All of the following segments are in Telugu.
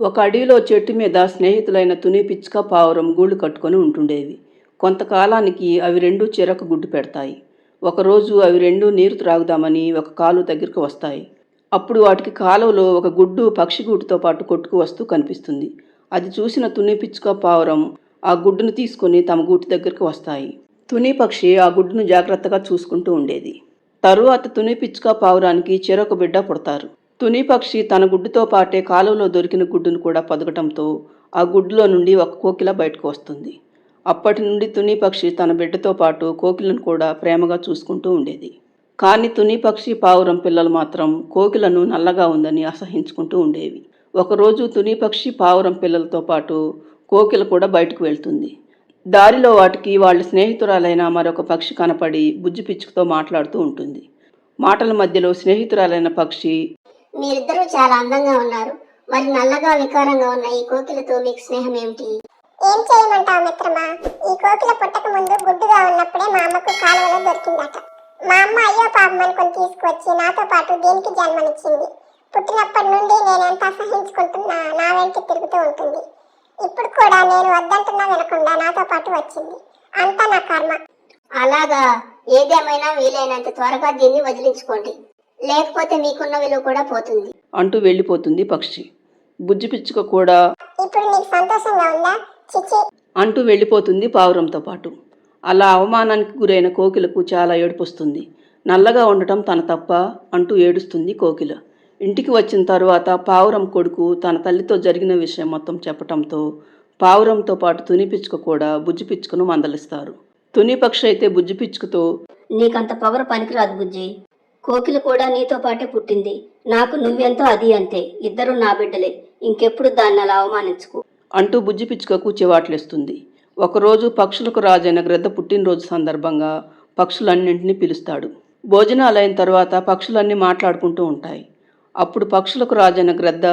ఒక అడవిలో చెట్టు మీద స్నేహితులైన తుని పిచ్చుక పావురం గూళ్ళు కట్టుకొని ఉంటుండేవి. కొంతకాలానికి అవి రెండూ చెరొక గుడ్డు పెడతాయి. ఒకరోజు అవి రెండూ నీరు త్రాగుదామని ఒక కాలువ దగ్గరకు వస్తాయి. అప్పుడు వాటికి కాలువలో ఒక గుడ్డు పక్షి గూటితో పాటు కొట్టుకు వస్తూ కనిపిస్తుంది. అది చూసిన తుని పిచ్చుక పావురం ఆ గుడ్డును తీసుకొని తమ గూటి దగ్గరకు వస్తాయి. తుని పక్షి ఆ గుడ్డును జాగ్రత్తగా చూసుకుంటూ ఉండేది. తరువాత తుని పిచ్చుక పావురానికి చెరొక బిడ్డ పుడతారు. తుని పక్షి తన గుడ్డుతో పాటే కాలువలో దొరికిన గుడ్డును కూడా పొదగటంతో ఆ గుడ్డులో నుండి ఒక కోకిల బయటకు వస్తుంది. అప్పటి నుండి తుని పక్షి తన బిడ్డతో పాటు కోకిలను కూడా ప్రేమగా చూసుకుంటూ ఉండేది. కానీ తుని పక్షి పావురం పిల్లలు మాత్రం కోకిలను నల్లగా ఉందని అసహించుకుంటూ ఉండేవి. ఒకరోజు తుని పక్షి పావురం పిల్లలతో పాటు కోకిల కూడా బయటకు వెళ్తుంది. దారిలో వాటికి వాళ్ళ స్నేహితురాలైన మరొక పక్షి కనపడి బుజ్జి పిచ్చుకతో మాట్లాడుతూ ఉంటుంది. మాటల మధ్యలో స్నేహితురాలైన పక్షి, మీరిద్దరూ చాలా అందంగా ఉన్నారు. మరి నల్లగా వికారంగా ఉన్న ఈ కోకిలతో మీకు స్నేహం ఏమిటి? ఏం చేయమంటావు మిత్రమా? ఈ కోకిల పుట్టక ముందు గుడ్డుగా ఉన్నప్పుడే మా అమ్మకు కాలువలో దొరికిందట. మా అమ్మ అయ్యో పాపం అనుకుని తీసుకువచ్చి నాతో పాటు దీనికి జన్మనిచ్చింది. పుట్టినప్పటి నుండి నేను ఎంత అసహించుకుంటున్నా నా వెంట తిరుగుతూ ఉంటుంది. ఇప్పుడు కూడా నేను వద్దంటున్నా వినకుండా నాతో పాటు వచ్చింది. అంతా నా కర్మ. అలాగా, ఏదేమైనా వీలైనంత త్వరగా దీన్ని వదిలించుకోండి, లేకపోతే మీకున్న విలువ కూడా పోతుంది అంటూ వెళ్ళిపోతుంది పక్షి. బుజ్జి పిచ్చుక కూడా ఇప్పుడు నీకు సంతోషంగా ఉందా? చిచి అంటూ వెళ్ళిపోతుంది పావురంతో పాటు. అలా అవమానానికి గురైన కోకిలకు చాలా ఏడుపొస్తుంది. నల్లగా ఉండటం తన తప్ప అంటూ ఏడుస్తుంది కోకిల. ఇంటికి వచ్చిన తరువాత పావురం కొడుకు తన తల్లితో జరిగిన విషయం మొత్తం చెప్పటంతో పావురంతో పాటు తుని పిచ్చుక కూడా బుజ్జి పిచ్చుకను మందలిస్తారు. తుని పక్షి అయితే బుజ్జి పిచ్చుకతో, నీకంత పవర్ పనికిరాదు బుజ్జి. కోకిల కూడా నీతో పాటే పుట్టింది. నాకు నువ్వెంతో అది అంతే. ఇద్దరు నా బిడ్డలే. ఇంకెప్పుడు దాన్ని అలా అవమానించుకో అంటూ బుజ్జి పిచ్చుకకు చివాట్లేస్తుంది. ఒకరోజు పక్షులకు రాజైన గ్రద్ద పుట్టినరోజు సందర్భంగా పక్షులన్నింటినీ పిలుస్తాడు. భోజనాలైన తర్వాత పక్షులన్నీ మాట్లాడుకుంటూ ఉంటాయి. అప్పుడు పక్షులకు రాజైన గ్రద్ద,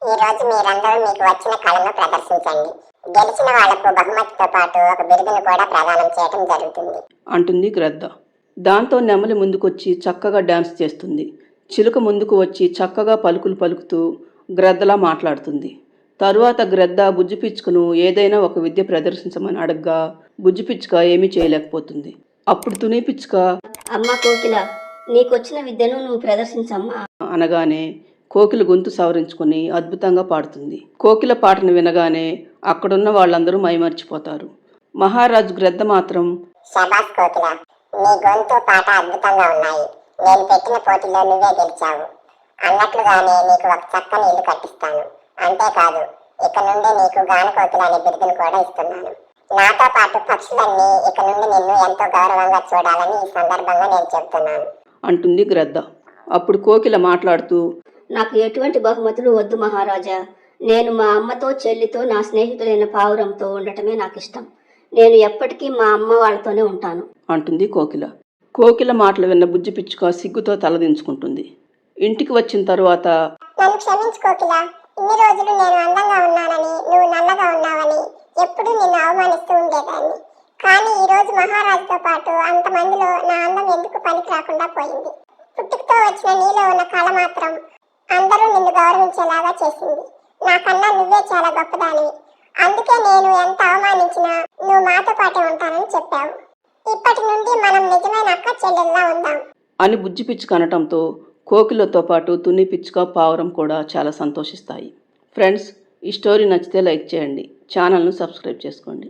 ఈ రోజు మీరందరూ మీకు వచ్చిన కళను ప్రదర్శించండి. గెలిచిన వాళ్లకు బహుమతితో పాటు ఒక బిరుదును కూడా ప్రదానం చేయడం జరుగుతుంది అంటుంది గ్రద్ద. దాంతో నెమలి ముందుకొచ్చి చక్కగా డాన్స్ చేస్తుంది. చిలుక ముందుకు వచ్చి చక్కగా పలుకులు పలుకుతూ గ్రద్దలా మాట్లాడుతుంది. తరువాత గ్రద్ద బుజ్జి పిచ్చుకను ఏదైనా ఒక విద్య ప్రదర్శించమని అడగ్గా బుజ్జి పిచ్చుక ఏమీ చేయలేకపోతుంది. అప్పుడు తుని పిచ్చుక, అమ్మ కోకిల, నీకొచ్చిన విద్యను నువ్వు ప్రదర్శించమ్మా అనగానే కోకిల గొంతు సవరించుకొని అద్భుతంగా పాడుతుంది. కోకిల పాటను వినగానే అక్కడున్న వాళ్ళందరూ మైమర్చిపోతారు. మహారాజు గ్రద్ద మాత్రం, శబాస్ కోకిల, నీ గొంతు పాట అద్భుతంగా ఉన్నాయి. నేను పెట్టిన పోటీలో నువ్వే గెలిచావు. అన్నట్లుగానే నీకు ఒక చక్కని ఇల్లు కట్టిస్తాను. అంతేకాదు, ఇక నుండి నీకు గాన కోకిల అనే బిరుదును కూడా ఇస్తున్నాను. నాతో పాటు పక్షులన్నీ ఇక నుండి నిన్ను ఎంతో గౌరవంగా చూడాలని ఈ సందర్భంగా నేను చెబుతున్నాను అంటుంది గ్రద్ద. అప్పుడు కోకిల మాట్లాడుతూ, నాకు ఎటువంటి బహుమతులు వద్దు మహారాజా. నేను మా అమ్మతో చెల్లితో నా స్నేహితులైన పావురంతో ఉండటమే నాకు ఇష్టం. నేను ఎప్పటికీ మా అమ్మ వాళ్ళతోనే ఉంటాను అంటుంది కోకిల. కోకిల మాటలు విన్న బుజ్జి పిచ్చుక సిగ్గుతో తలదించుకుంటుంది. ఇంటికి వచ్చిన తరువాత, నన్ను క్షమించు కోకిల. ఇన్ని రోజులు నేను అందంగా ఉన్నానని, నువ్వు నల్లగా ఉన్నావని ఎప్పుడూ నిన్ను అవమానిస్తూ ఉండేదాన్ని. కానీ ఈ రోజు మహారాజుతో పాటు అంతమందిలో నా అందం ఎందుకు పనికి రాకుండా పోయింది. పుట్టుకతో వచ్చిన నీలో ఉన్న కళ మాత్రం అందరూ నిన్ను గౌరవించేలాగా చేసింది. నాకన్నా నువ్వే చాలా గొప్పదానివి. అందుకే నేను ఎంత అవమానించినా నువ్వు మాతో పాటే ఉంటానని చెప్పావు. ఇప్పటి నుండి మనం నిజమైన అక్క చెల్లెల్లా ఉందాం అని బుజ్జి పిచ్చుక అనటంతో కోకిలతో పాటు తుని పిచ్చుక పావురం కూడా చాలా సంతోషిస్తాయి. ఫ్రెండ్స్, ఈ స్టోరీ నచ్చితే లైక్ చేయండి, ఛానల్ను సబ్స్క్రైబ్ చేసుకోండి.